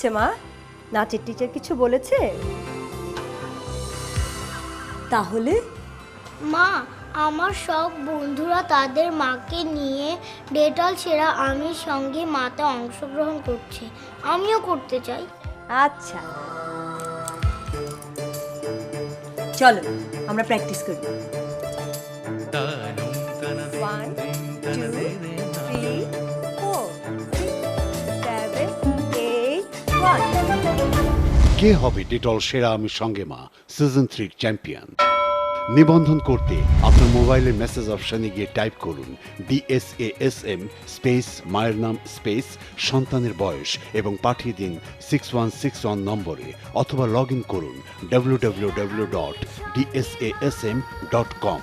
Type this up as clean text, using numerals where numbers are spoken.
হয়েছে মা? নাচের টিচার কিছু বলেছে? তাহলে মা, আমার সব বন্ধুরা তাদের মাকে নিয়ে ডেটল সেরা আমির সঙ্গে মাতে অংশগ্রহণ করছে, আমিও করতে চাই। আচ্ছা, চলো আমরা প্র্যাকটিস করি। 1 2 3 4 6 7 8 1। কে হবে ডেটল সেরা আমির সঙ্গে মা সিজন 3 চ্যাম্পিয়ন? নিবন্ধন করতে আপনার মোবাইলের মেসেজ অপশনে গিয়ে টাইপ করুন DSASM স্পেস মায়ের নাম স্পেস সন্তানের বয়স এবং পাঠিয়ে দিন 6161 নম্বরে, অথবা লগ ইন করুন www.dsasm.com।